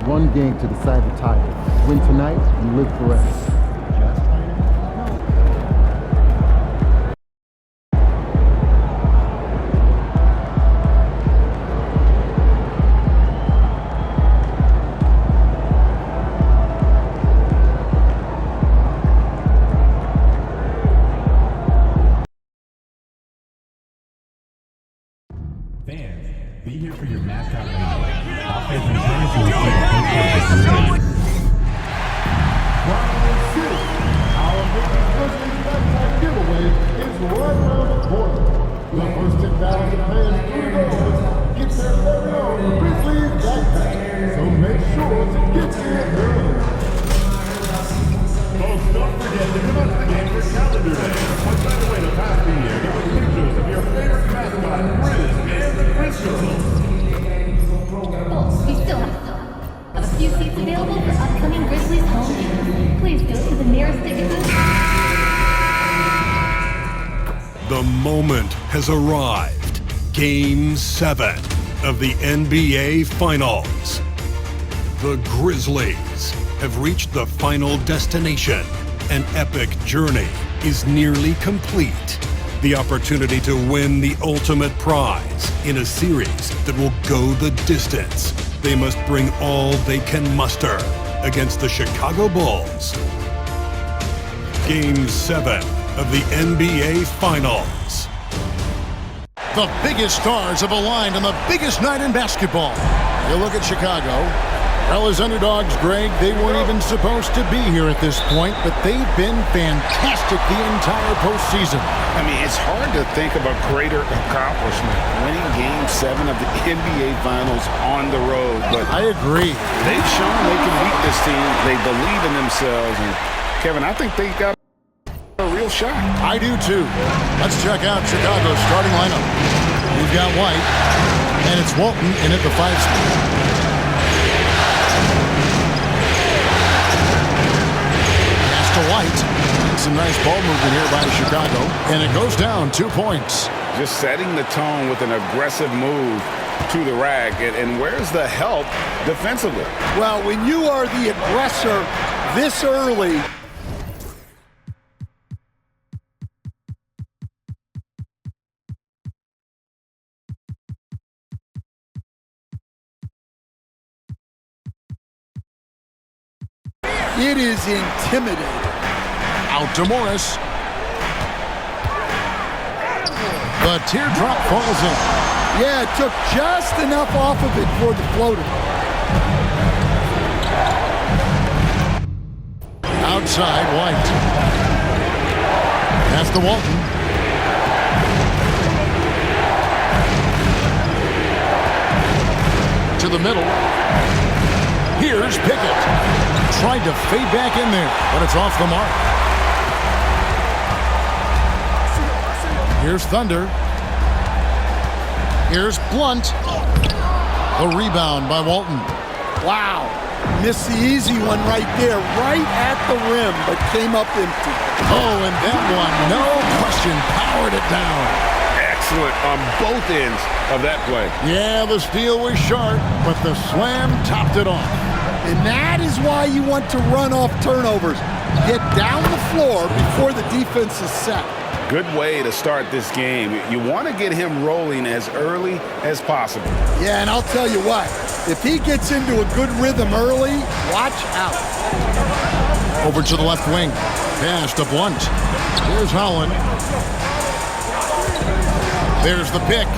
one game to decide the title. Win tonight and live forever. Fans, be here for your mascot radio. Offense and defense will receive a post-game. Our biggest Grizzlies backpack giveaway is right around the corner. The first 10,000 fans through those get their very own Grizzlies backpack. So make sure to get here early. Folks, don't forget to give us the game for calendar day. What better way to pass the year than with pictures of your favorite mascot, Grizz and Frisco. Oh, we still have a few seats available for upcoming Grizzlies home games. Please go to the nearest ticket booth. The moment has arrived. Game 7 of the NBA Finals. The Grizzlies have reached the final destination. An epic journey is nearly complete. The opportunity to win the ultimate prize in a series that will go the distance. They must bring all they can muster against the Chicago Bulls. Game 7 of the NBA Finals. The biggest stars have aligned on the biggest night in basketball. You look at Chicago. Well, as underdogs, Greg, they weren't even supposed to be here at this point, but they've been fantastic the entire postseason. I mean, it's hard to think of a greater accomplishment, winning Game 7 of the NBA Finals on the road. But I agree. They've shown they can beat this team. They believe in themselves. And, Kevin, I think they got a real shot. I do, too. Let's check out Chicago's starting lineup. We've got White, and it's Walton in at the 5 spot. White. Some nice ball movement here by Chicago. And it goes down 2 points. Just setting the tone with an aggressive move to the rack. And where's the help defensively? Well, when you are the aggressor this early, it is intimidating. Out to Morris. The teardrop falls in. Yeah, it took just enough off of it for the floater. Outside, White. Pass to Walton. To the middle. Here's Pickett. Tried to fade back in there, but it's off the mark. Here's Thunder. Here's Blunt. A rebound by Walton. Wow. Missed the easy one right there, right at the rim, but came up empty. Oh, and that one, no question, powered it down. Excellent on both ends of that play. Yeah, the steal was sharp, but the slam topped it off. And that is why you want to run off turnovers. Get down the floor before the defense is set. Good way to start this game. You want to get him rolling as early as possible. Yeah, and I'll tell you what, if he gets into a good rhythm early, watch out. Over to the left wing. Pass to Blunt. Here's Howland. There's the pick.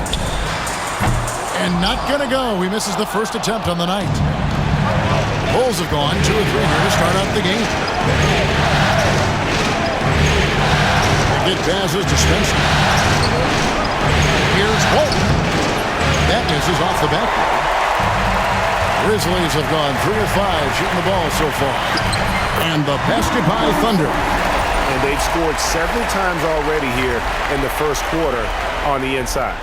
And not going to go. He misses the first attempt on the night. Bulls have gone 2 or 3 here to start out the game. They get passes to Spencer. Here's Walton. That misses off the backboard. Grizzlies have gone 3 of 5 shooting the ball so far. And the basket by Thunder. And they've scored several times already here in the first quarter on the inside.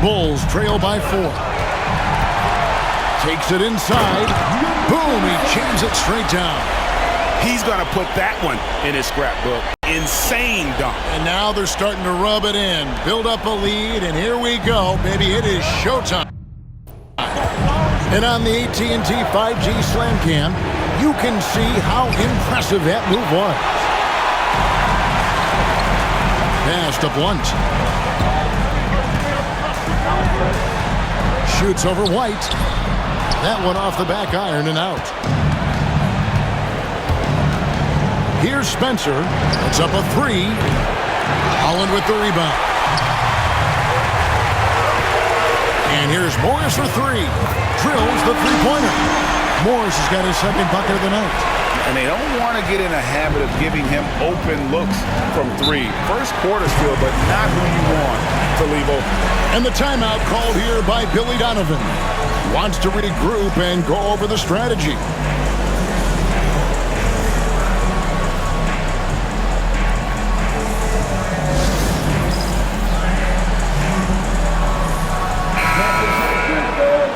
Bulls trail by 4. Takes it inside. Boom, he jams it straight down. He's going to put that one in his scrapbook. Insane dunk. And now they're starting to rub it in, build up a lead, and here we go, baby. It is showtime. And on the AT&T 5G Slam Cam, you can see how impressive that move was. Pass to Blunt. Shoots over White. That one off the back iron and out. Here's Spencer. It's up a three. Holland with the rebound. And here's Morris for three. Drills the three-pointer. Morris has got his second bucket of the night. And they don't want to get in a habit of giving him open looks from three. First quarter's feel, but not who you want to leave open. And the timeout called here by Billy Donovan. Wants to regroup and go over the strategy.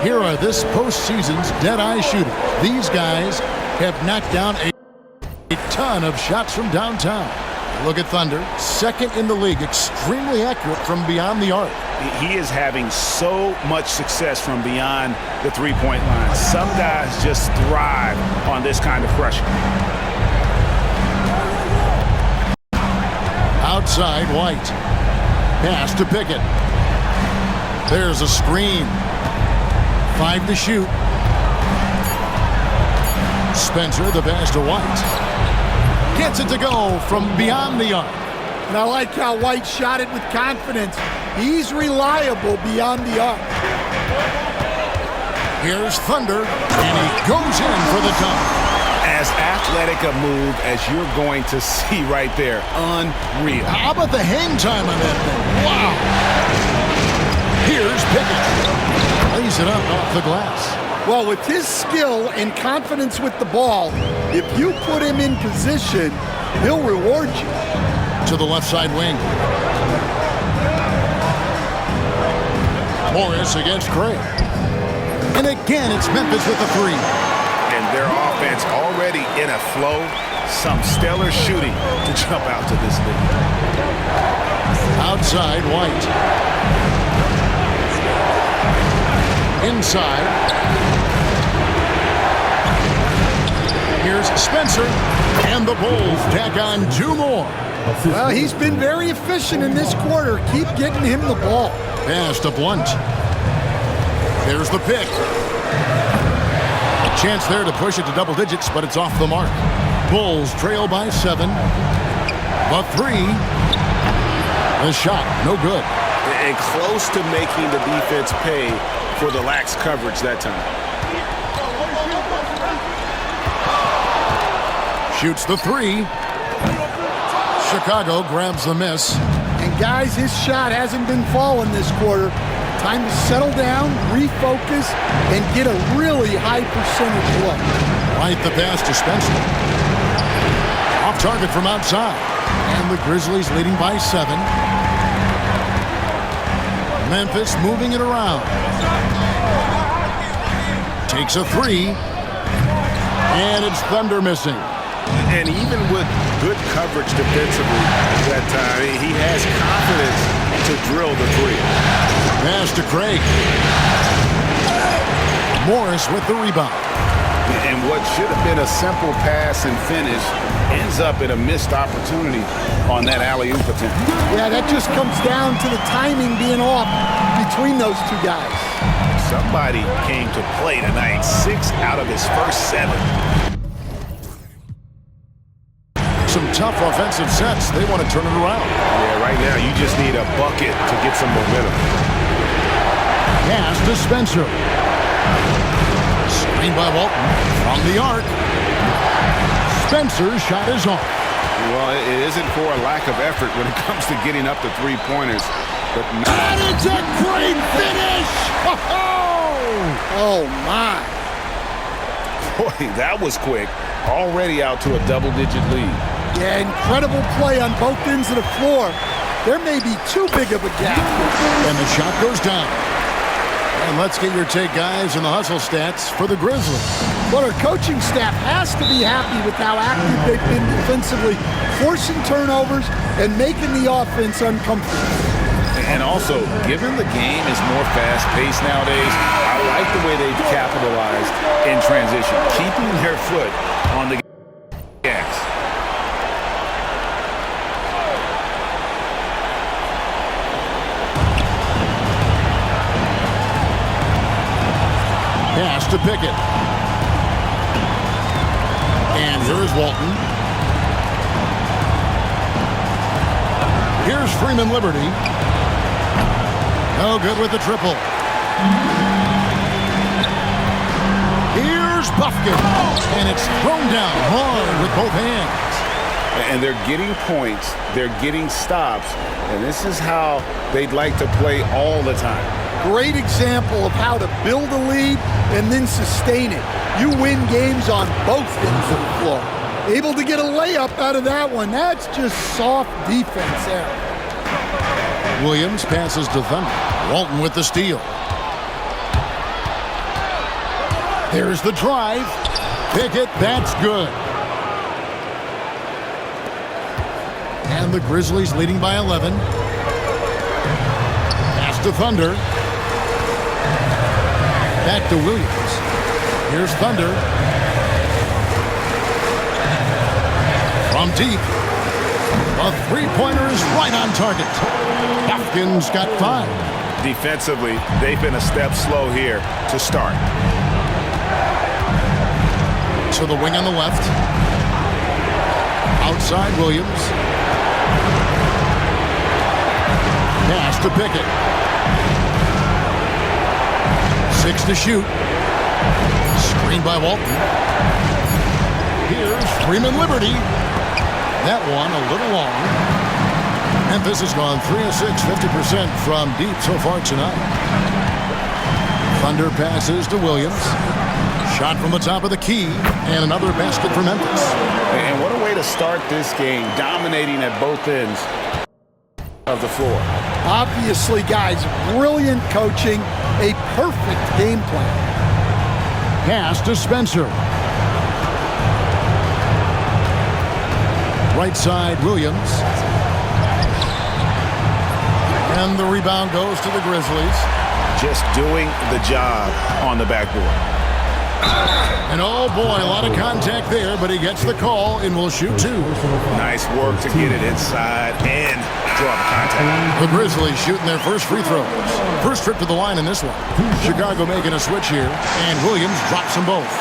Here are this postseason's dead-eye shooters. These guys have knocked down a ton of shots from downtown. Look at Thunder, second in the league, extremely accurate from beyond the arc. He is having so much success from beyond the three-point line. Some guys just thrive on this kind of pressure. Outside, White. Pass to Pickett. There's a screen. 5 to shoot. Spencer, the pass to White. Gets it to go from beyond the arc. And I like how White shot it with confidence. He's reliable beyond the arc. Here's Thunder, and he goes in for the dunk. As athletic a move as you're going to see right there. Unreal. How about the hang time on that thing? Wow. Here's Pickett. Lays it up off the glass. Well, with his skill and confidence with the ball, if you put him in position, he'll reward you. To the left side wing. Morris against Craig. And again, it's Memphis with the three. And their offense already in a flow. Some stellar shooting to jump out to this league. Outside, White. Inside. Here's Spencer. And the Bulls tack on 2 more. Well, he's been very efficient in this quarter. Keep getting him the ball. Pass to Blunt. There's the pick. A chance there to push it to double digits, but it's off the mark. Bulls trail by 7. The three. The shot, no good. And close to making the defense pay for the lax coverage that time. Shoots the three. Chicago grabs the miss. And guys, his shot hasn't been falling this quarter. Time to settle down, refocus, and get a really high percentage look. Right, the pass to Spencer. Off target from outside. And the Grizzlies leading by 7. Memphis moving it around. Takes a three. And it's Thunder missing. And even with good coverage defensively that time, he has confidence to drill the three. Pass to Craig. Morris with the rebound. And what should have been a simple pass and finish ends up in a missed opportunity on that alley-oop attempt. Yeah, that just comes down to the timing being off between those two guys. Somebody came to play tonight. 6 out of his first 7. Some tough offensive sets. They want to turn it around. Yeah, right now you just need a bucket to get some momentum. Pass to Spencer. Screen by Walton from the arc. Spencer's shot is off. Well, it isn't for a lack of effort when it comes to getting up to three-pointers. But and it's a great finish! Oh, my. Boy, that was quick. Already out to a double-digit lead. Yeah, incredible play on both ends of the floor. There may be too big of a gap. And the shot goes down. And let's get your take, guys, on the hustle stats for the Grizzlies. Well, our coaching staff has to be happy with how active they've been defensively, forcing turnovers and making the offense uncomfortable. And also, given the game is more fast-paced nowadays, I like the way they've capitalized in transition, keeping their foot on the gas. Pass to Pickett. And here's Walton. Here's Freeman Liberty. No good with the triple. Here's Bufkin. And it's thrown down hard with both hands. And they're getting points. They're getting stops. And this is how they'd like to play all the time. Great example of how to build a lead and then sustain it. You win games on both ends of the floor. Able to get a layup out of that one. That's just soft defense there. Williams passes to Thunder. Walton with the steal. There's the drive. Pickett, that's good. And the Grizzlies leading by 11. Pass to Thunder. Back to Williams. Here's Thunder. From deep. A three-pointer is right on target. Hopkins got 5. Defensively, they've been a step slow here to start. To the wing on the left. Outside Williams. Pass to Pickett. 6 to shoot. Screen by Walton. Here's Freeman Liberty. That one a little long. Memphis has gone 3 of 6, 50% from deep so far tonight. Thunder passes to Williams. Shot from the top of the key, and another basket for Memphis. And what a way to start this game, dominating at both ends of the floor. Obviously, guys, brilliant coaching, a perfect game plan. Pass to Spencer. Right side, Williams. And the rebound goes to the Grizzlies. Just doing the job on the backboard. And oh boy, a lot of contact there, but he gets the call and will shoot 2. Nice work to get it inside and draw the contact. The Grizzlies shooting their first free throws. First trip to the line in this one. Chicago making a switch here, and Williams drops them both.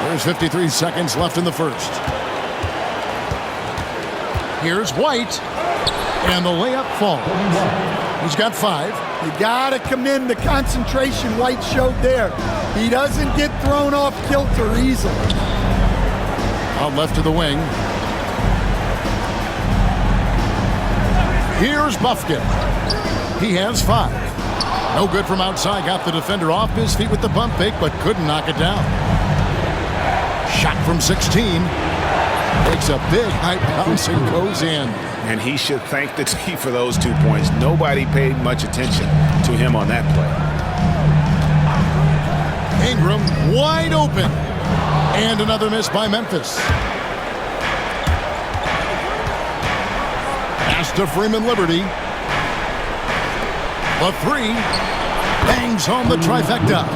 There's 53 seconds left in the first. Here's White, and the layup falls. He's got 5. You gotta commend the concentration White showed there. He doesn't get thrown off kilter easily. Out left to the wing. Here's Bufkin. He has 5. No good from outside. Got the defender off his feet with the pump fake, but couldn't knock it down. Shot from 16. Takes a big high bounce and goes in. And he should thank the team for those 2 points. Nobody paid much attention to him on that play. Ingram wide open. And another miss by Memphis. Pass to Freeman Liberty. The 3 bangs home the trifecta.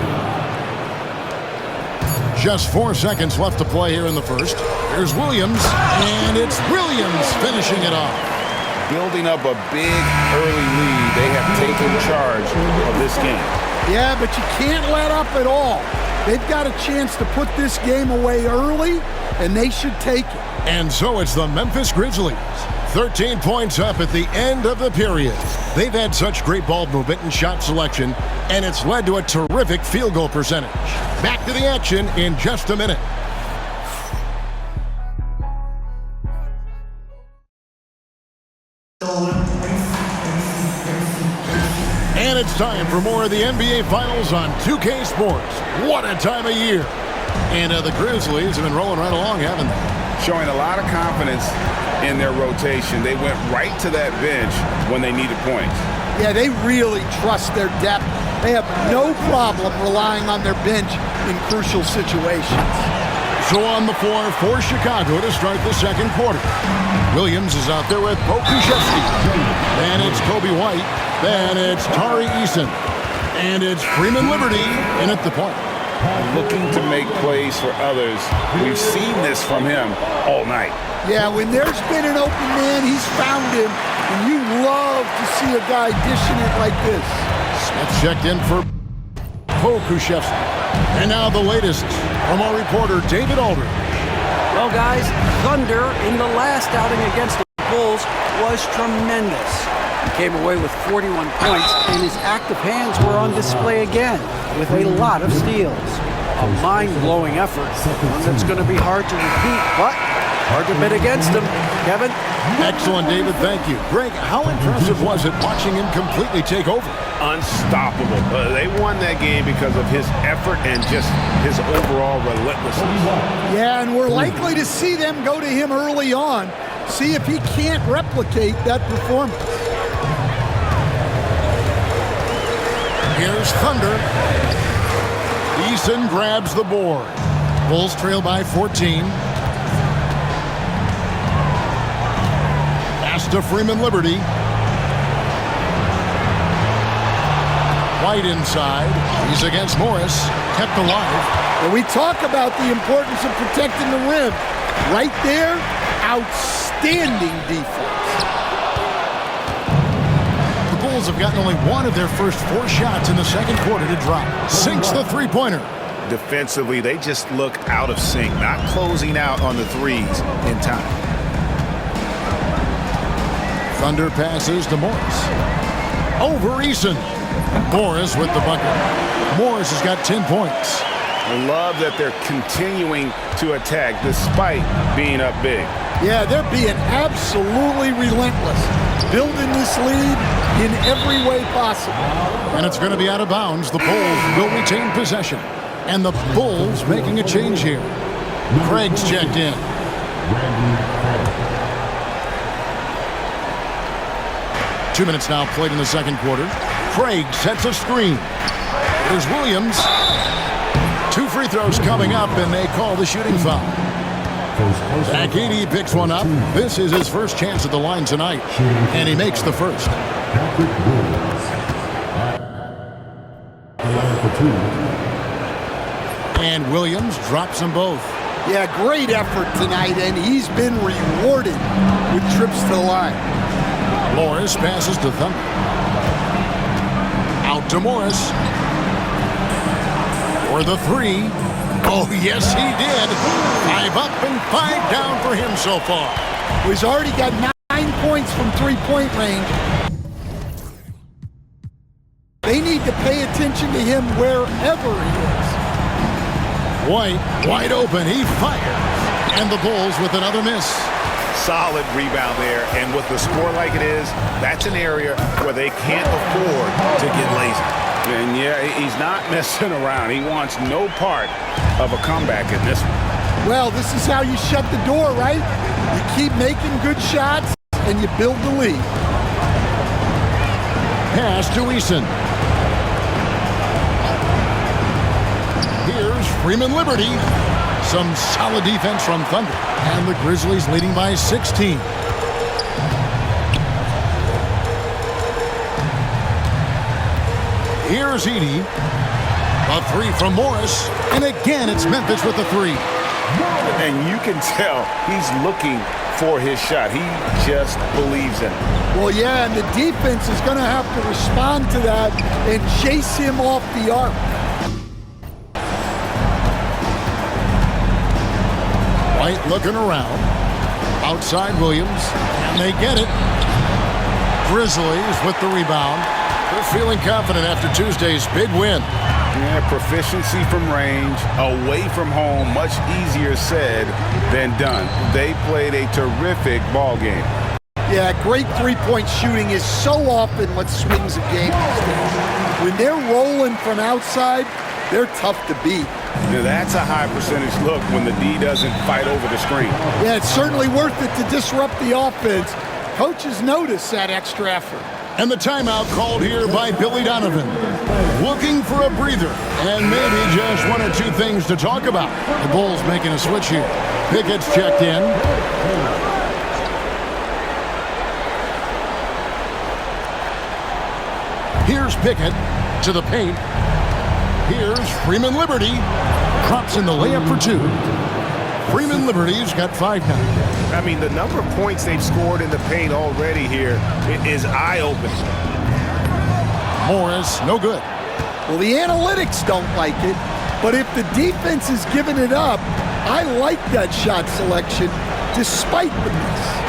Just 4 seconds left to play here in the first. Here's Williams, and it's Williams finishing it off. Building up a big early lead, they have taken charge of this game. Yeah, but you can't let up at all. They've got a chance to put this game away early, and they should take it. And so it's the Memphis Grizzlies. 13 points up at the end of the period. They've had such great ball movement and shot selection, and it's led to a terrific field goal percentage. Back to the action in just a minute. And it's time for more of the NBA Finals on 2K Sports. What a time of year. And the Grizzlies have been rolling right along, haven't they? Showing a lot of confidence in their rotation. They went right to that bench when they needed points. Yeah, they really trust their depth. They have no problem relying on their bench in crucial situations. So on the floor for Chicago to start the second quarter. Williams is out there with Pokusevski. Then it's Kobe White. Then it's Tari Eason. And it's Freeman Liberty in at the point. Looking to make plays for others. We've seen this from him all night. Yeah, when there's been an open man, he's found him. And you love to see a guy dishing it like this. Smith checked in for Pokusevski. And now the latest from our reporter, David Aldridge. Well, guys, Thunder in the last outing against the Bulls was tremendous. He came away with 41 points, and his active hands were on display again with a lot of steals. A mind-blowing effort, one that's going to be hard to repeat, but hard to bet against him. Kevin? Excellent, David. Thank you. Greg, how impressive was it watching him completely take over? Unstoppable. They won that game because of his effort and just his overall relentlessness. Yeah, and we're likely to see them go to him early on, see if he can't replicate that performance. Here's Thunder. Eason grabs the board. Bulls trail by 14. Pass to Freeman Liberty. White inside. He's against Morris. Kept alive. When we talk about the importance of protecting the rim, right there, outstanding defense. The Bulls have gotten only one of their first 4 shots in the second quarter to drop. Sinks the three-pointer. Defensively, they just look out of sync, not closing out on the threes in time. Thunder passes to Morris. Over Eason. Morris with the bucket. Morris has got 10 points. I love that they're continuing to attack despite being up big. Yeah, they're being absolutely relentless, building this lead in every way possible. And it's going to be out of bounds. The Bulls will retain possession. And the Bulls making a change here. Craig's checked in. 2 minutes now played in the second quarter. Craig sets a screen. There's Williams. 2 free throws coming up, and they call the shooting foul. Zach Edey picks one up. This is his first chance at the line tonight, and he makes the first. And Williams drops them both. Yeah, great effort tonight, and he's been rewarded with trips to the line. Morris passes to Thunder. Out to Morris. For the 3. Oh, yes, he did. 5 up and 5 down for him so far. He's already got 9 points from three-point range. They need to pay attention to him wherever he is. White, wide open. He fires. And the Bulls with another miss. Solid rebound there, and with the score like it is, that's an area where they can't afford to get lazy. And yeah, he's not messing around. He wants no part of a comeback in this one. Well, this is how you shut the door, right? You keep making good shots, and you build the lead. Pass to Eason. Here's Freeman Liberty. Some solid defense from Thunder. And the Grizzlies leading by 16. Here's Edey. A 3 from Morris. And again, it's Memphis with the 3. And you can tell he's looking for his shot. He just believes in it. Well, yeah, and the defense is going to have to respond to that and chase him off the arc. White looking around. Outside Williams. And they get it. Grizzlies with the rebound. They're feeling confident after Tuesday's big win. Yeah, proficiency from range, away from home, much easier said than done. They played a terrific ball game. Yeah, great three-point shooting is so often what swings a game these days. When they're rolling from outside, they're tough to beat. Now, that's a high percentage look when the D doesn't fight over the screen. Yeah, it's certainly worth it to disrupt the offense. Coaches notice that extra effort. And the timeout called here by Billy Donovan. Looking for a breather and maybe just one or two things to talk about. The Bulls making a switch here. Pickett's checked in. Here's Pickett to the paint. Here's Freeman Liberty. Drops in the layup for two. Freeman Liberty's got 5 now. I mean, the number of points they've scored in the paint already here is eye-opening. Morris, no good. Well, the analytics don't like it, but if the defense is giving it up, I like that shot selection despite the miss.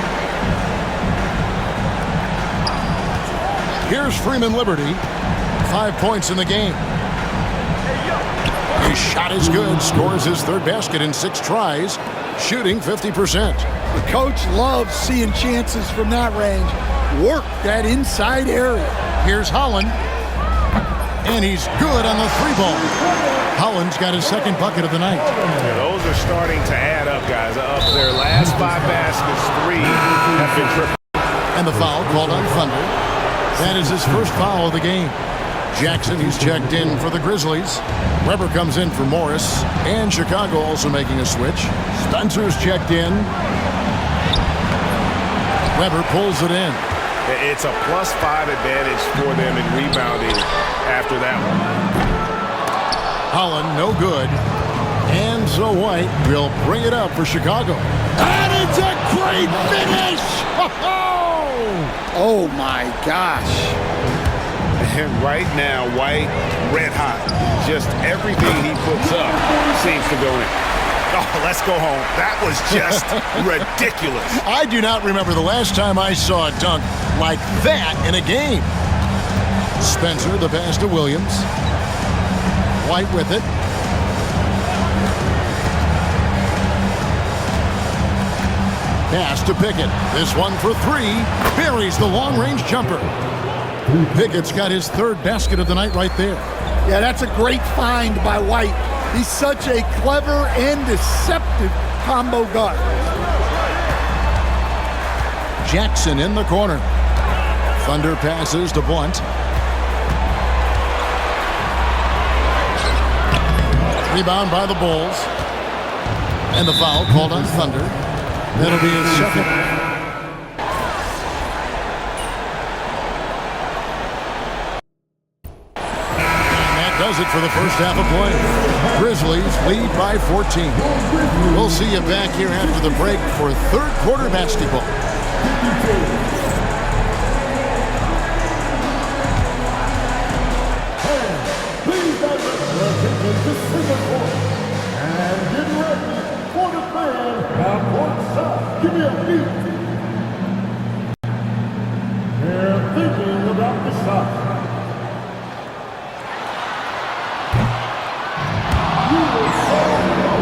Here's Freeman Liberty. 5 points in the game. His shot is good. Scores his third basket in 6 tries. Shooting 50%. The coach loves seeing chances from that range. Work that inside area. Here's Holland. And he's good on the 3-ball. Holland's got his second bucket of the night. Yeah, those are starting to add up, guys. Up their last 5 baskets, 3 have been triple. And the foul called on Thunder. That is his first foul of the game. Jackson, he's checked in for the Grizzlies. Weber comes in for Morris. And Chicago also making a switch. Spencer's checked in. Weber pulls it in. It's a +5 advantage for them in rebounding after that one. Holland, no good. And so White will bring it up for Chicago. And it's a great finish! Oh my gosh. And right now, White, red hot. Just everything he puts up seems to go in. Oh, let's go home. That was just ridiculous. I do not remember the last time I saw a dunk like that in a game. Spencer, the pass to Williams. White with it. Pass to Pickett. This one for 3. Buries the long-range jumper. Pickett's got his third basket of the night right there. Yeah, that's a great find by White. He's such a clever and deceptive combo guard. Jackson in the corner. Thunder passes to Blunt. Rebound by the Bulls. And the foul called on Thunder. That'll be his second. And that does it for the first half of play. Grizzlies lead by 14. We'll see you back here after the break for third quarter basketball. Please direct your attention to center court. And get ready for the fan on court side. Give me a beat. They're thinking about the shot. You will say no.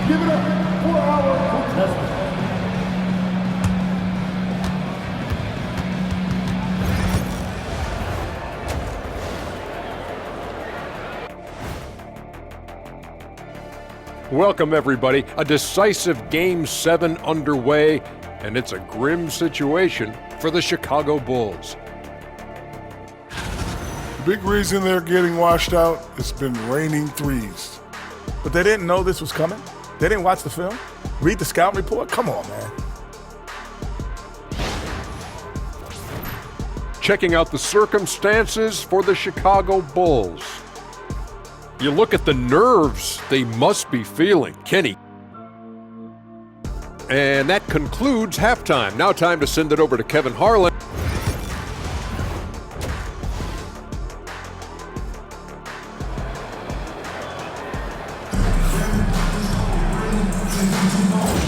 Give it up for our contestant. Welcome, everybody. A decisive Game 7 underway, and it's a grim situation for the Chicago Bulls. The big reason they're getting washed out has been raining threes. But they didn't know this was coming? They didn't watch the film? Read the scout report? Come on, man. Checking out the circumstances for the Chicago Bulls. You look at the nerves they must be feeling, Kenny. And that concludes halftime. Now time to send it over to Kevin Harlan.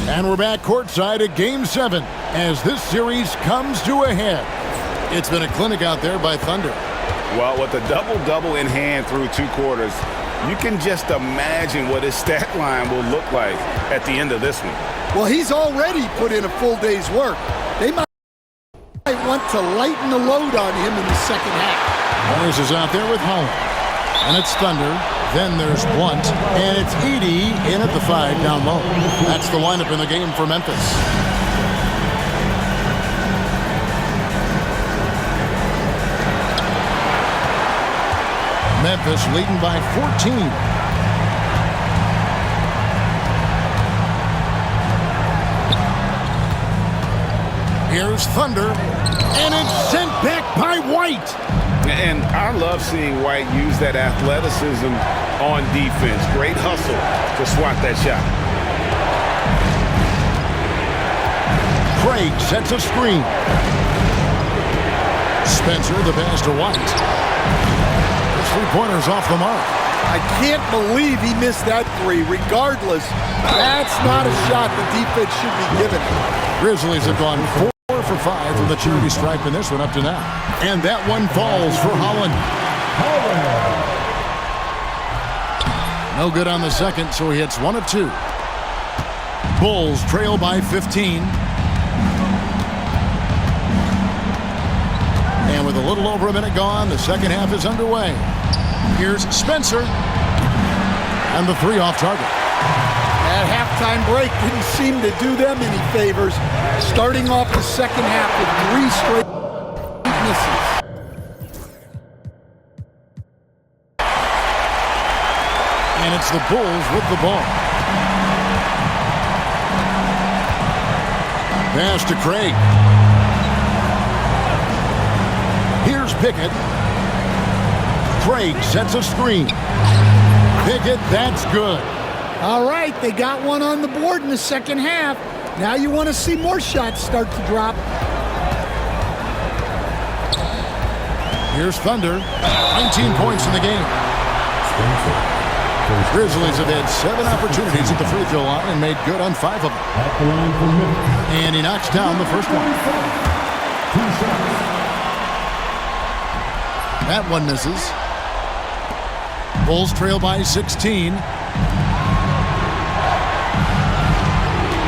And we're back courtside at Game 7 as this series comes to a head. It's been a clinic out there by Thunder. Well, with a double-double in hand through 2 quarters, you can just imagine what his stat line will look like at the end of this one. Well, he's already put in a full day's work. They might want to lighten the load on him in the second half. Morris is out there with Holland. And it's Thunder. Then there's Blunt, and it's Edey in at the 5 down low. That's the lineup in the game for Memphis. Memphis leading by 14. Here's Thunder, and it's sent back by White. And I love seeing White use that athleticism on defense. Great hustle to swat that shot. Craig sets a screen. Spencer the pass to White. The three-pointer's off the mark. I can't believe he missed that three. Regardless, that's not a shot the defense should be giving him. Grizzlies have gone 4 for 5 from the charity stripe in this one up to now. And that one falls for Holland. No good on the second, so he hits 1 of 2. Bulls trail by 15. And with a little over a minute gone, the second half is underway. Here's Spencer. And the 3 off target. That halftime break didn't seem to do them any favors. Starting off the second half with 3 straight misses. And it's the Bulls with the ball. Pass to Craig. Here's Pickett. Craig sets a screen. Pickett, that's good. All right, they got one on the board in the second half. Now you want to see more shots start to drop. Here's Thunder. 19 points in the game. Grizzlies have had 7 opportunities at the free throw line and made good on 5 of them. And he knocks down the first one. That one misses. Bulls trail by 16.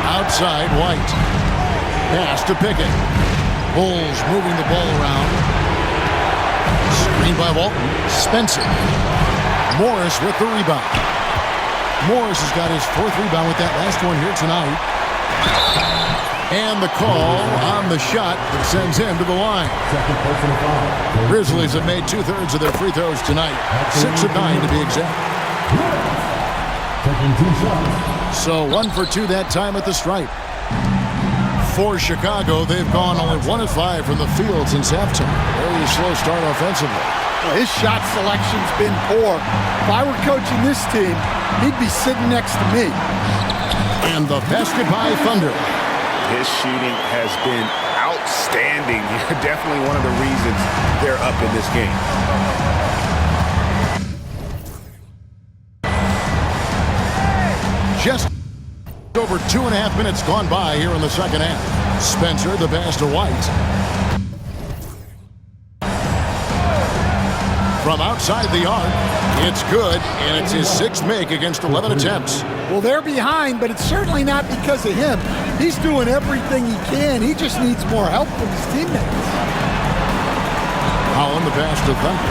Outside, White. Pass to Pickett. Bulls moving the ball around. Screen by Walton. Spencer. Morris with the rebound. Morris has got his 4th rebound with that last one here tonight. And the call on the shot that sends him to the line. Grizzlies have made 2/3 of their free throws tonight. 6 of 9 to be exact. So 1 for 2 that time at the stripe. For Chicago, they've gone only 1 of 5 from the field since halftime. Very slow start offensively. Well, his shot selection's been poor. If I were coaching this team, he'd be sitting next to me. And the basket by Thunder. His shooting has been outstanding. Definitely one of the reasons they're up in this game. Just over 2.5 minutes gone by here in the second half. Spencer, the pass to White. From outside the arc, it's good, and it's his 6th make against 11 attempts. Well, they're behind, but it's certainly not because of him. He's doing everything he can. He just needs more help from his teammates. Holland, the pass to Thunder.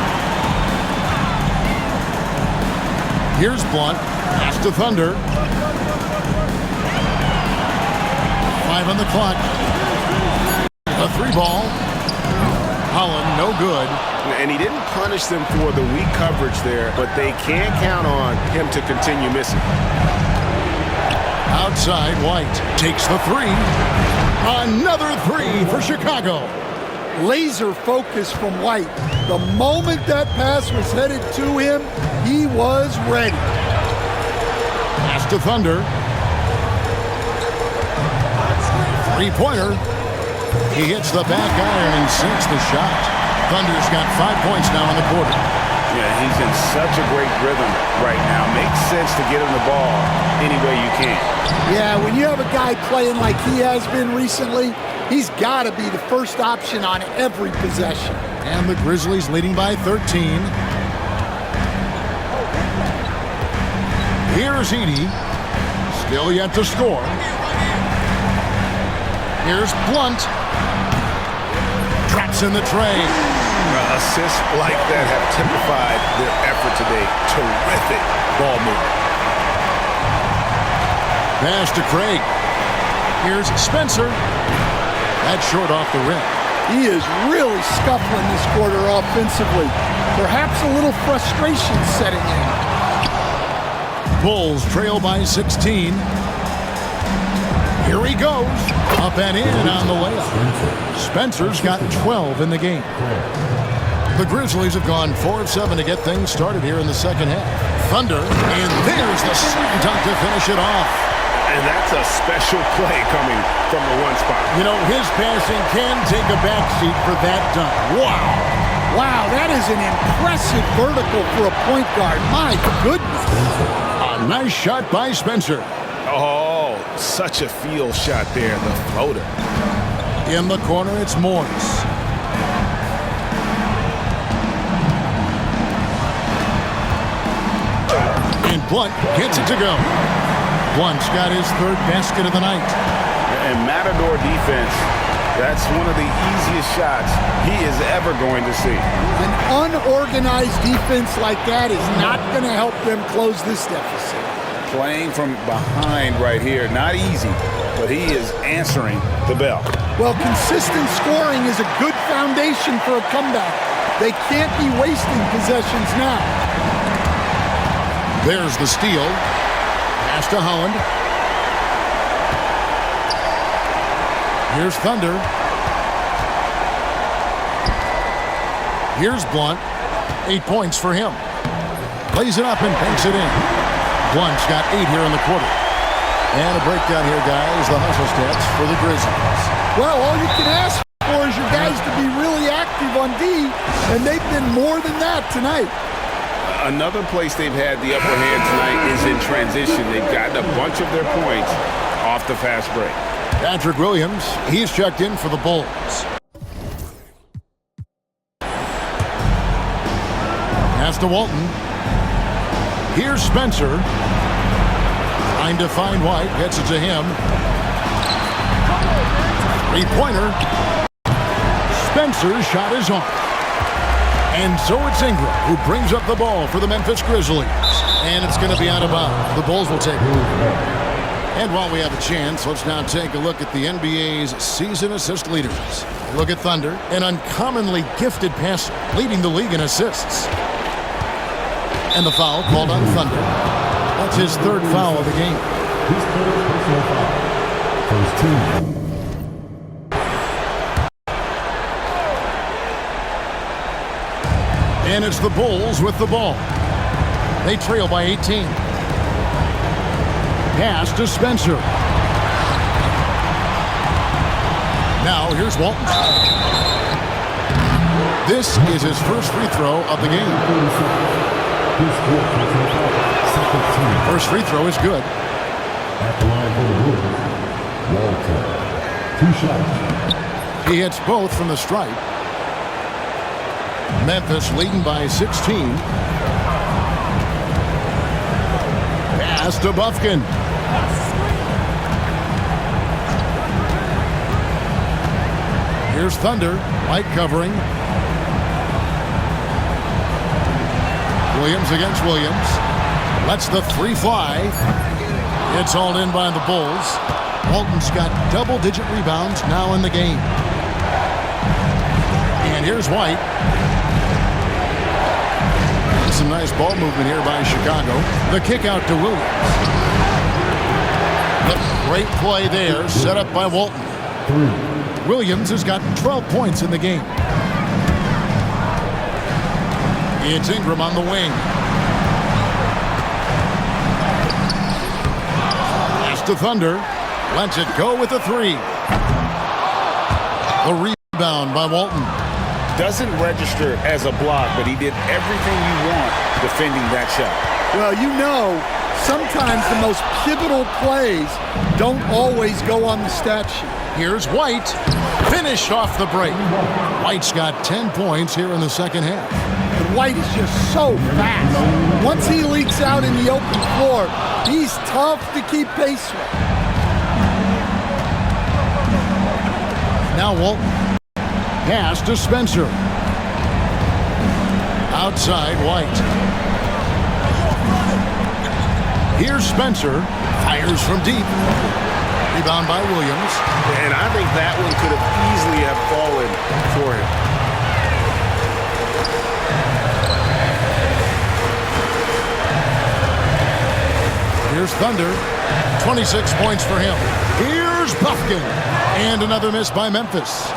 Here's Blunt. Pass to Thunder. 5 on the clock. A 3 ball. Holland, no good. And he didn't punish them for the weak coverage there, but they can't count on him to continue missing. Outside, White takes the 3. Another 3 for Chicago. Laser focus from White. The moment that pass was headed to him, he was ready. Pass to Thunder. 3-pointer. He hits the back iron and sinks the shot. Thunder's got 5 points now in the quarter. Yeah, he's in such a great rhythm right now. Makes sense to get him the ball any way you can. Yeah, when you have a guy playing like he has been recently, he's got to be the first option on every possession. And the Grizzlies leading by 13. Here's Edey. Still yet to score. Here's Blunt. Drops in the tray. Assists like that have typified their effort today. Terrific ball movement. Pass to Craig. Here's Spencer. That's short off the rim. He is really scuffling this quarter offensively. Perhaps a little frustration setting in. Bulls trail by 16. Here he goes. Up and in on the layup. Spencer's got 12 in the game. The Grizzlies have gone 4 of 7 to get things started here in the second half. Thunder, and there's the slam dunk to finish it off. And that's a special play coming from the one spot. You know, his passing can take a backseat for that dunk. Wow. Wow, that is an impressive vertical for a point guard. My goodness. A nice shot by Spencer. Oh, such a field shot there, the floater. In the corner, it's Morris. And Blunt gets it to go. Blunt's got his third basket of the night. And Matador defense, that's one of the easiest shots he is ever going to see. An unorganized defense like that is not going to help them close this deficit. Playing from behind right here, not easy, but he is answering the bell. Well, consistent scoring is a good foundation for a comeback. They can't be wasting possessions now. There's the steal. Pass to Holland. Here's Thunder. Here's Blunt. 8 points for him. Lays it up and banks it in. Blunt's got 8 here in the quarter. And a breakdown here, guys. The hustle stats for the Grizzlies. Well, all you can ask for is your guys to be really active on D, and they've been more than that tonight. Another place they've had the upper hand tonight is in transition. They've gotten a bunch of their points off the fast break. Patrick Williams, he's checked in for the Bulls. Pass to Walton. Here's Spencer. Trying to find White, gets it to him. Three-pointer. Spencer's shot is on. And so it's Ingram who brings up the ball for the Memphis Grizzlies. And it's going to be out of bounds. The Bulls will take it. And while we have a chance, let's now take a look at the NBA's season assist leaders. Look at Thunder, an uncommonly gifted passer, leading the league in assists. And the foul called on Thunder. That's his third foul of the game. His third personal foul. First team. And it's the Bulls with the ball. They trail by 18. Pass to Spencer. Now here's Walton. This is his first free throw of the game. First free throw is good. At the line for the Bulls, Walton. 2 shots. He hits both from the stripe. Memphis leading by 16. Pass to Bufkin. Here's Thunder, light covering. Williams against Williams. Lets the 3 fly. It's hauled in by the Bulls. Walton's got double-digit rebounds now in the game. And here's White. Some nice ball movement here by Chicago. The kick out to Williams. The great play there, set up by Walton. Williams has got 12 points in the game. It's Ingram on the wing. Pass to Thunder. Lets it go with a 3. The rebound by Walton. Doesn't register as a block, but he did everything you want defending that shot. Well, you know, sometimes the most pivotal plays don't always go on the stat sheet. Here's White. Finished off the break. White's got 10 points here in the second half. And White is just so fast. Once he leaks out in the open floor, he's tough to keep pace with. Now Walton. Pass to Spencer. Outside, White. Here's Spencer. Fires from deep. Rebound by Williams. And I think that one could have easily have fallen for him. Here's Thunder. 26 points for him. Here's Buffkin. And another miss by Memphis.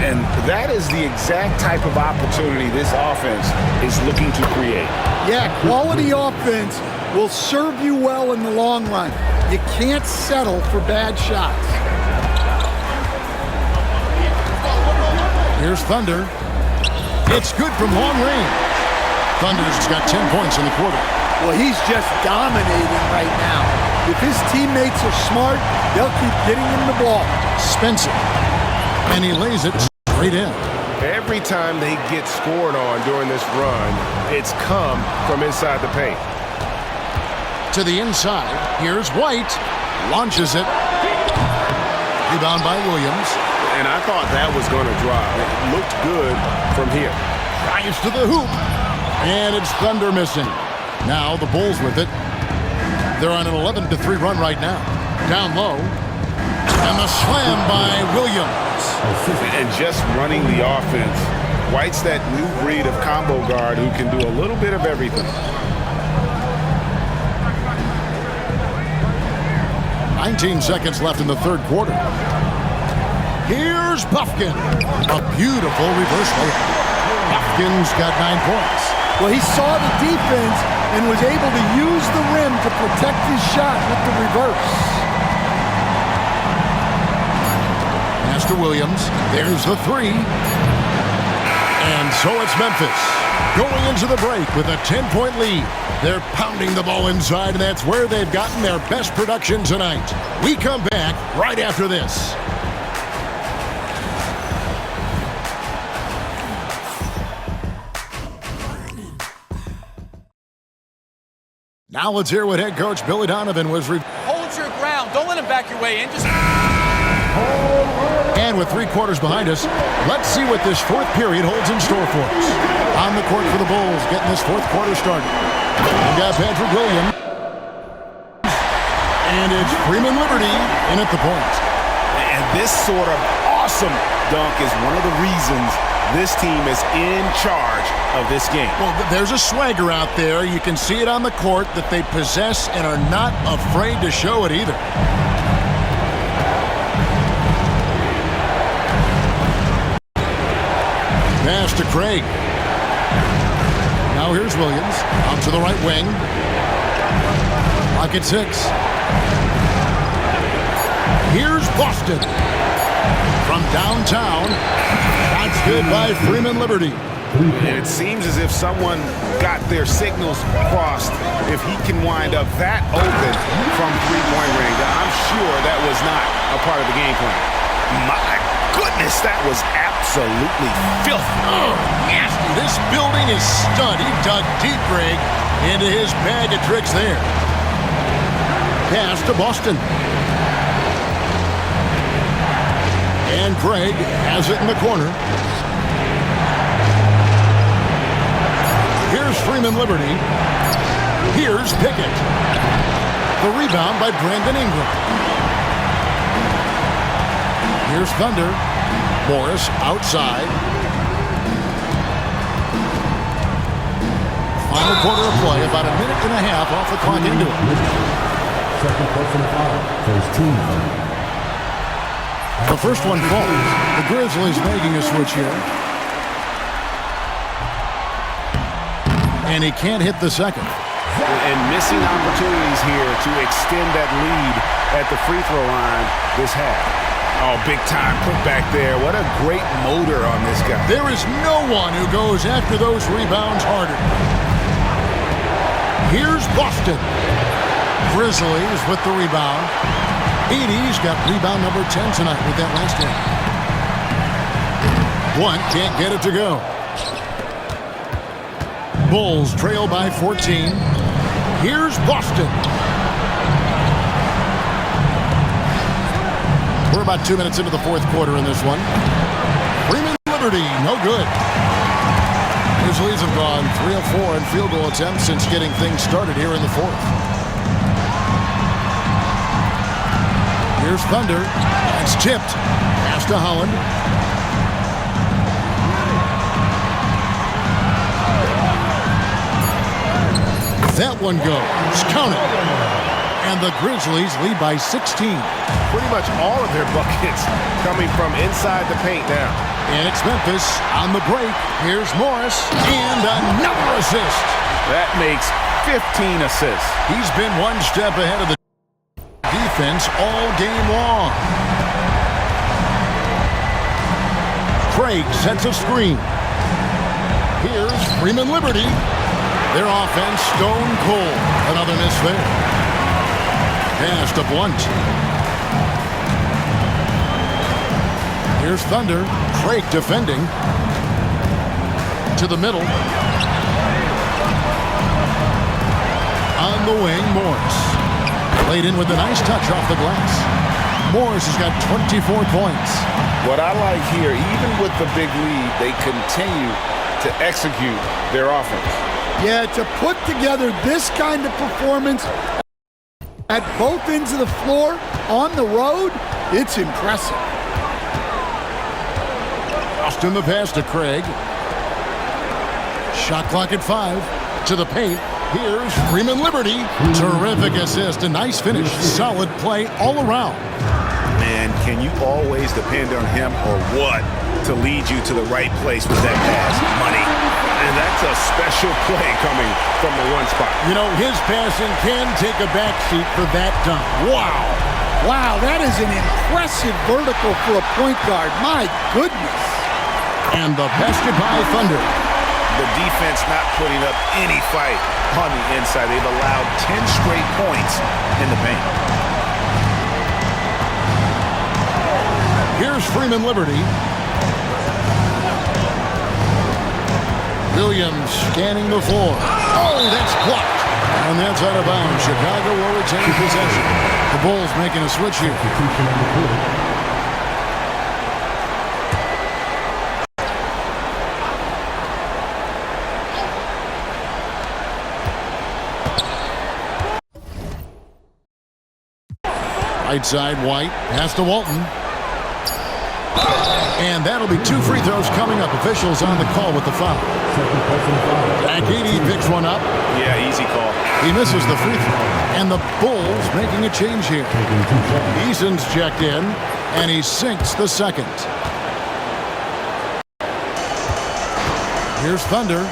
And that is the exact type of opportunity this offense is looking to create. Yeah, quality offense will serve you well in the long run. You can't settle for bad shots. Here's Thunder. It's good from long range. Thunder's got 10 points in the quarter. Well, he's just dominating right now. If his teammates are smart, they'll keep getting him the ball. Spencer. And he lays it straight in. Every time they get scored on during this run, it's come from inside the paint. To the inside. Here's White. Launches it. Rebound by Williams. And I thought that was going to drop. It looked good from here. Drives to the hoop. And it's Thunder missing. Now the Bulls with it. They're on an 11-3 run right now. Down low. And the slam by Williams. And just running the offense. White's that new breed of combo guard who can do a little bit of everything. 19 seconds left in the third quarter. Here's Buffkin. A beautiful reverse layup. Buffkin's got 9 points. Well, he saw the defense and was able to use the rim to protect his shot with the reverse. Pass to Williams. There's the three. And so it's Memphis going into the break with a 10-point lead. They're pounding the ball inside, and that's where they've gotten their best production tonight. We come back right after this. Now let's hear what head coach Billy Donovan was. Hold your ground. Don't let him back your way in. Just. And with 3 quarters behind us, let's see what this fourth period holds in store for us. On the court for the Bulls, getting this fourth quarter started. We've got Patrick Williams. And it's Freeman Liberty in at the point. And this sort of awesome dunk is one of the reasons this team is in charge of this game. Well, there's a swagger out there. You can see it on the court that they possess and are not afraid to show it either. Pass to Craig. Now here's Williams. Out to the right wing. Clock at 6. Here's Boston. From downtown. That's good by Freeman Liberty. And it seems as if someone got their signals crossed if he can wind up that open from three-point range. I'm sure that was not a part of the game plan. My goodness, that was absolutely filthy. Oh, nasty. This building is stud. He dug deep, Greg, into his bag of tricks there. Pass to Boston. And Craig has it in the corner. Here's Freeman Liberty. Here's Pickett. The rebound by Brandon Ingram. Here's Thunder. Morris outside. Final quarter of play, about a minute and a half off the clock into it. Second personal foul for his team. The first one falls. The Grizzlies making a switch here. And he can't hit the second. And missing opportunities here to extend that lead at the free throw line this half. Oh, big time put back there. What a great motor on this guy. There is no one who goes after those rebounds harder. Here's Boston. Grizzlies with the rebound. Edey's got rebound number 10 tonight with that last one. One can't get it to go. Bulls trail by 14. Here's Boston. We're about 2 minutes into the fourth quarter in this one. Freeman Liberty, no good. Grizzlies have gone 3 of 4 in field goal attempts since getting things started here in the fourth. Here's Thunder. It's tipped. Pass to Holland. That one goes. Count it. And the Grizzlies lead by 16. Pretty much all of their buckets coming from inside the paint now. And it's Memphis on the break. Here's Morris. And another assist. That makes 15 assists. He's been one step ahead of the defense all game long. Craig sets a screen. Here's Freeman Liberty. Their offense stone cold. Another miss there. Pass to Blunt. Here's Thunder. Craig defending. To the middle. On the wing, Morris. Played in with a nice touch off the glass. Morris has got 24 points. What I like here, even with the big lead, they continue to execute their offense. Yeah, to put together this kind of performance at both ends of the floor on the road, it's impressive. Austin the pass to Craig. Shot clock at 5. To the paint. Here's Freeman Liberty. Terrific assist. A nice finish. Solid play all around. Man, can you always depend on him or what to lead you to the right place with that pass? Money. And that's a special play coming from the one spot. You know, his passing can take a backseat for that dunk. Wow. Wow, that is an impressive vertical for a point guard. My goodness. And the basket by Thunder. The defense not putting up any fight on the inside. They've allowed 10 straight points in the paint. Here's Freeman Liberty. Williams scanning the floor. Oh, that's blocked. And that's out of bounds. Chicago will retain possession. The Bulls making a switch here. Right side, White. Pass to Walton. And that'll be 2 free throws coming up. Officials on the call with the foul. Akidi picks one up. Yeah, easy call. He misses the free throw. And the Bulls making a change here. Eason's checked in, and he sinks the second. Here's Thunder.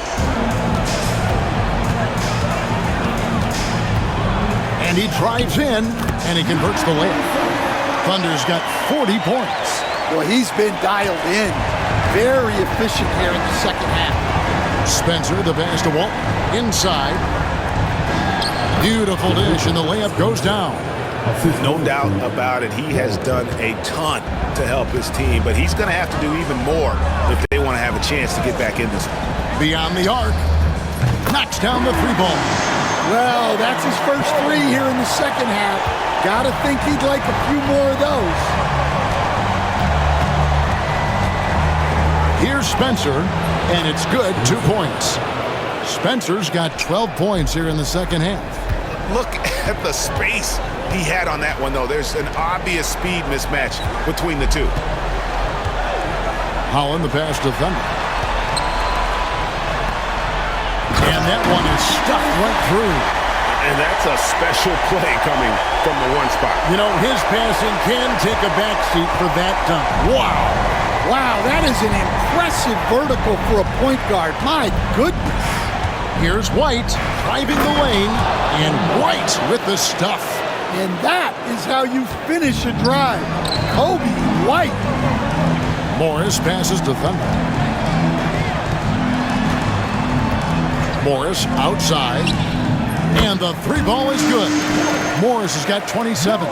And he drives in, and he converts the layup. Thunder's got 40 points. Well, he's been dialed in. Very efficient here in the second half. Spencer, the pass to Walton. Inside. Beautiful dish, and the layup goes down. No doubt about it. He has done a ton to help his team, but he's going to have to do even more if they want to have a chance to get back in this one. Beyond the arc. Knocks down the 3-ball. Well, that's his first 3 here in the second half. Gotta think he'd like a few more of those. Here's Spencer, and it's good. 2 points. Spencer's got 12 points here in the second half. Look at the space he had on that one, though. There's an obvious speed mismatch between the two. Holland, the pass to Thunder. And that one is stuffed right through. And that's a special play coming from the one spot. You know, his passing can take a backseat for that dunk. Wow. Wow, that is an impressive vertical for a point guard. My goodness. Here's White driving the lane, and White with the stuff. And that is how you finish a drive. Kobe White. Morris passes to Thunder. Morris outside, and the 3-ball is good. Morris has got 27.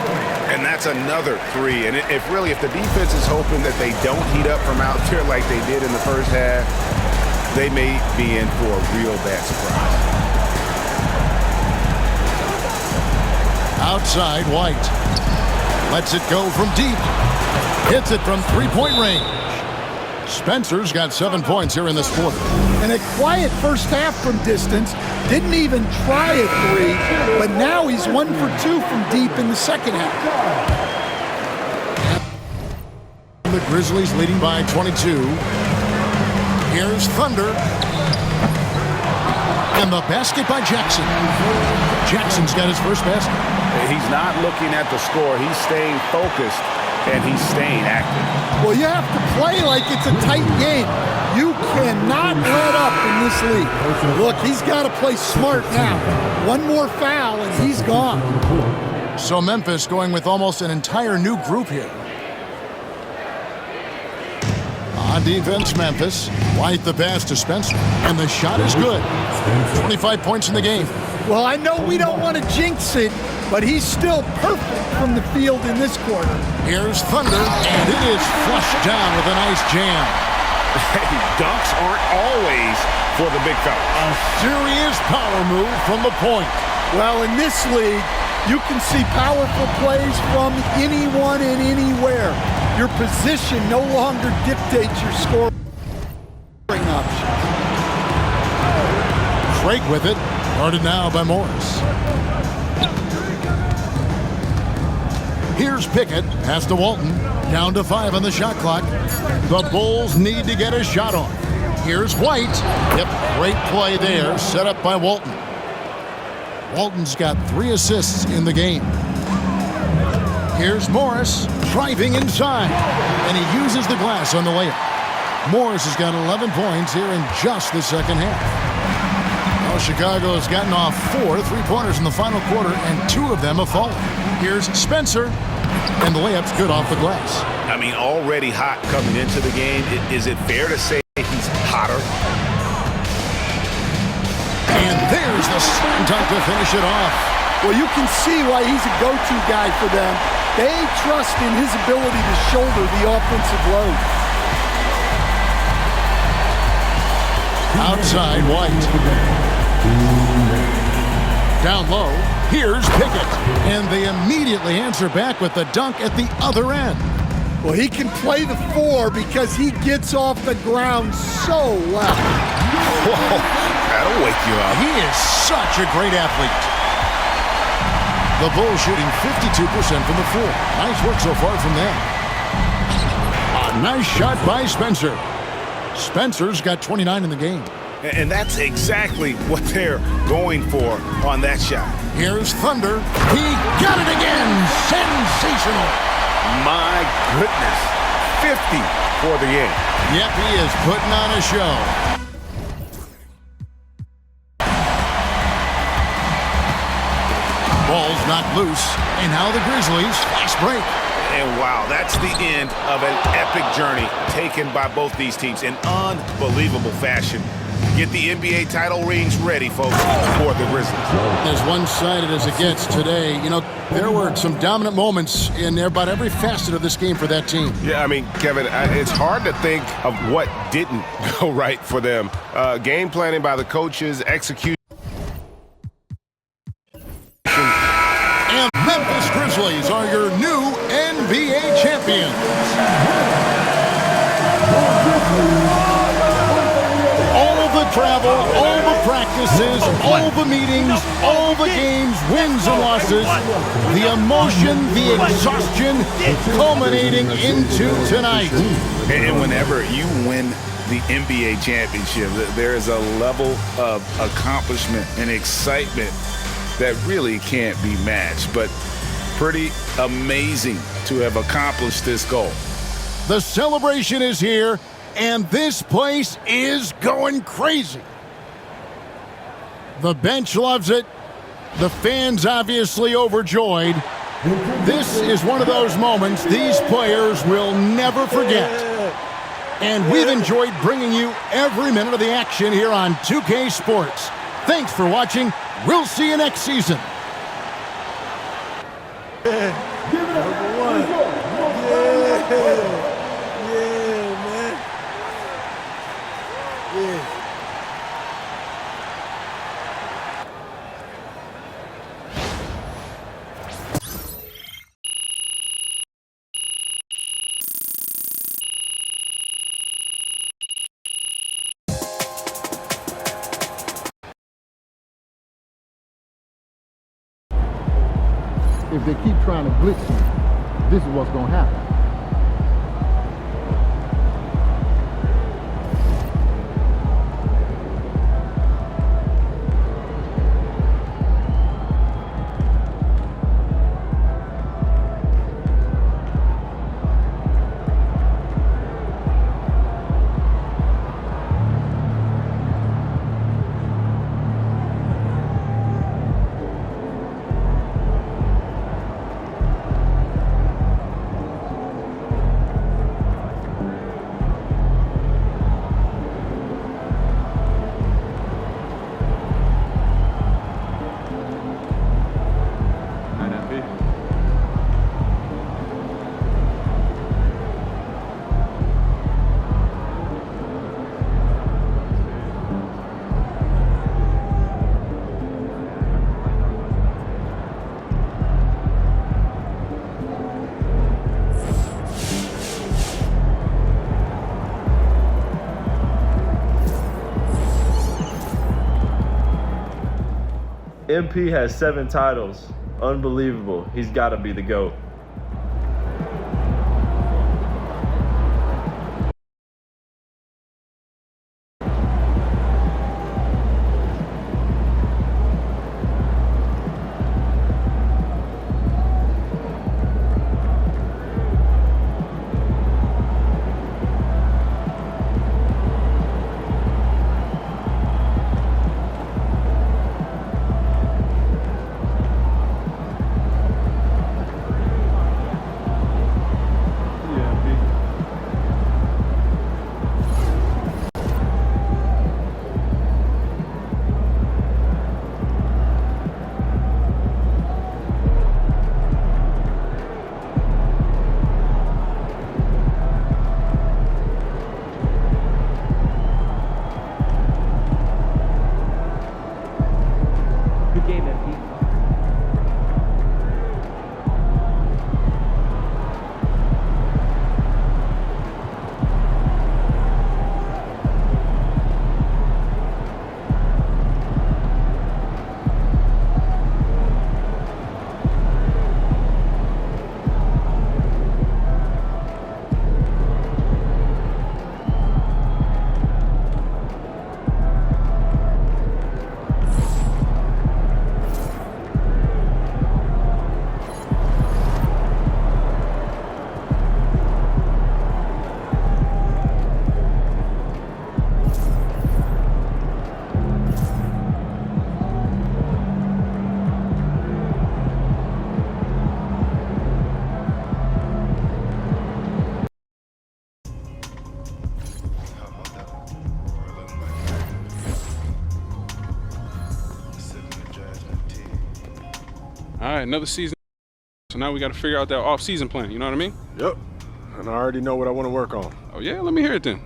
And that's another 3. And if the defense is hoping that they don't heat up from out there like they did in the first half, they may be in for a real bad surprise. Outside, White. Lets it go from deep. Hits it from 3-point range. Spencer's got 7 points here in this quarter. And a quiet first half from distance. Didn't even try a three, but now he's 1 for 2 from deep in the second half. The Grizzlies leading by 22. Here's Thunder. And the basket by Jackson. Jackson's got his first basket. He's not looking at the score. He's staying focused, and he's staying active. Well, you have to play like it's a tight game. You cannot let up in this league. Look, he's got to play smart now. One more foul, and he's gone. So Memphis going with almost an entire new group here. On defense, Memphis. White the pass to Spencer. And the shot is good. 25 points in the game. Well, I know we don't want to jinx it, but he's still perfect from the field in this quarter. Here's Thunder, and it is flushed down with a nice jam. Hey, dunks aren't always for the big fella. A serious power move from the point. Well, in this league, you can see powerful plays from anyone and anywhere. Your position no longer dictates your scoring options. Craig with it. Guarded now by Morris. Here's Pickett. Pass to Walton. Down to 5 on the shot clock. The Bulls need to get a shot on. Here's White. Yep, great play there. Set up by Walton. Walton's got 3 assists in the game. Here's Morris driving inside. And he uses the glass on the layup. Morris has got 11 points here in just the second half. Well, Chicago has gotten off 4 3-pointers in the final quarter, and 2 of them have fallen. Here's Spencer, and the layup's good off the glass. I mean, already hot coming into the game. Is it fair to say he's hotter? And there's the slam dunk to finish it off. Well, you can see why he's a go-to guy for them. They trust in his ability to shoulder the offensive load. Outside, White. Down low, here's Pickett. And they immediately answer back with the dunk at the other end. Well, he can play the 4 because he gets off the ground so well. Whoa, that'll wake you up. He is such a great athlete. The Bulls shooting 52% from the floor. Nice work so far from them. A nice shot by Spencer. Spencer's got 29 in the game. And that's exactly what they're going for on that shot. Here's Thunder. He got it again. Sensational. My goodness. 50 for the game. Yep, he is putting on a show. Ball's knocked loose. And now the Grizzlies fast break. And wow, that's the end of an epic journey taken by both these teams in unbelievable fashion. Get the NBA title rings ready, folks, for the Grizzlies. As one-sided as it gets today, you know, there were some dominant moments in about every facet of this game for that team. Yeah, I mean, Kevin, it's hard to think of what didn't go right for them. Game planning by the coaches, execution. And Memphis Grizzlies are your new NBA champions. All the travel, all the practices, all the meetings, all the games, wins and losses, the emotion, the exhaustion, culminating into tonight. And whenever you win the NBA championship, there is a level of accomplishment and excitement that really can't be matched, but pretty amazing to have accomplished this goal. The celebration is here, and this place is going crazy. The bench loves it. The fans obviously overjoyed. This is one of those moments these players will never forget. And we've enjoyed bringing you every minute of the action here on 2K Sports. Thanks for watching. We'll see you next season. if they keep trying to blitz you, this is what's going to happen. MP has 7 titles. Unbelievable. He's got to be the GOAT. Good game, MP. All right, another season. So now we got to figure out that off-season plan. You know what I mean? Yep. And I already know what I want to work on. Oh, yeah? Let me hear it then.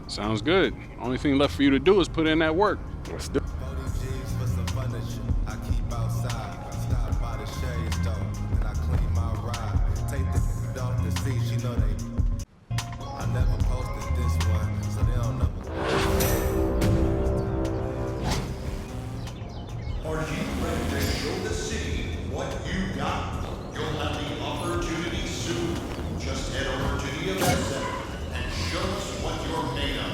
Sounds good. Only thing left for you to do is put in that work. Let's do it. Are you ready to show the city what you got? You'll have the opportunity soon. Just head over to the event center and show us what you're made of.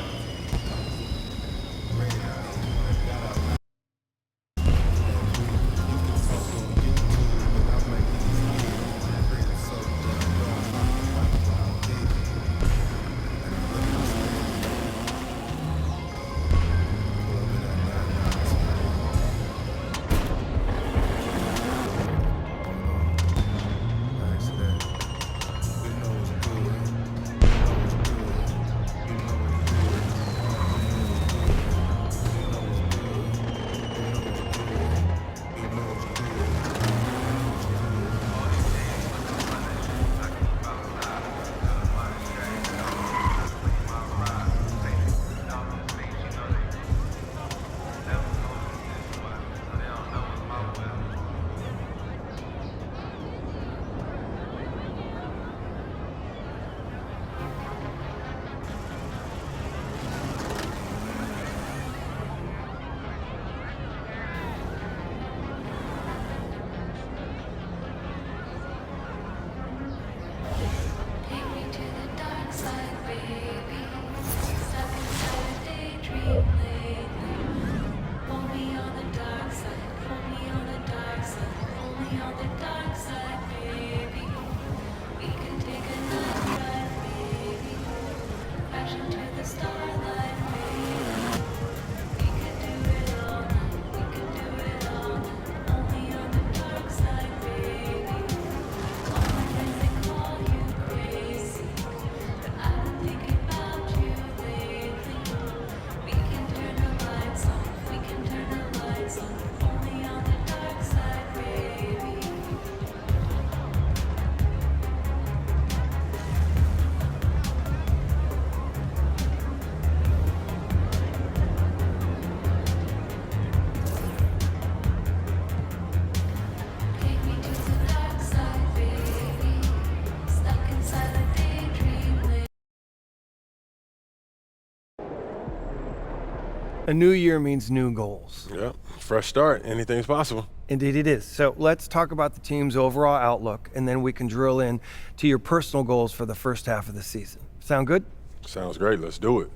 A new year means new goals. Yeah, fresh start. Anything's possible. Indeed it is. So let's talk about the team's overall outlook, and then we can drill in to your personal goals for the first half of the season. Sound good? Sounds great. Let's do it.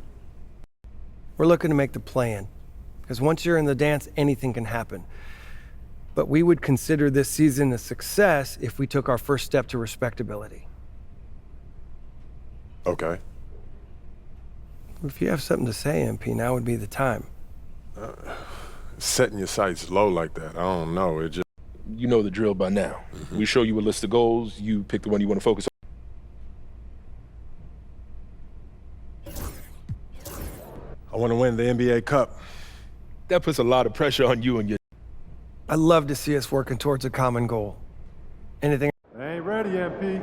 We're looking to make the play-in, because once you're in the dance, anything can happen. But we would consider this season a success if we took our first step to respectability. Okay. If you have something to say, MP, now would be the time. Setting your sights low like that, I don't know. It just... You know the drill by now. We show you a list of goals. You pick the one you want to focus on. I want to win the NBA Cup. That puts a lot of pressure on you and your... I'd love to see us working towards a common goal. Anything? I ain't ready, MP.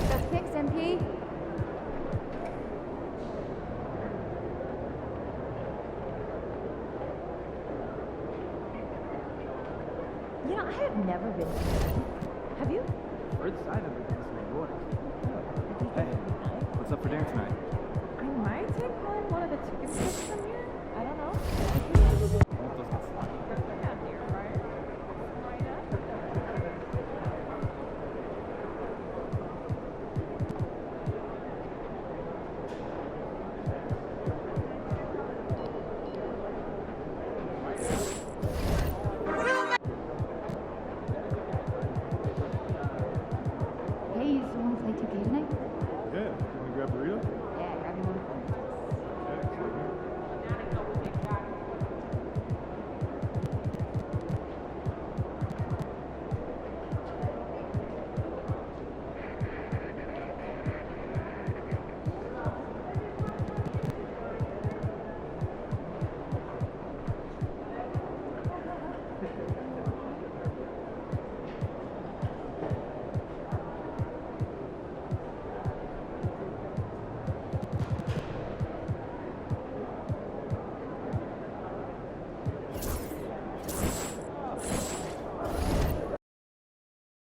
Those kicks, MP. You know, I have never been. Have you? We're excited to get some boys. Hey, what's up for dinner tonight? I might take one of the chicken sticks from here. I don't know. Those get slimy.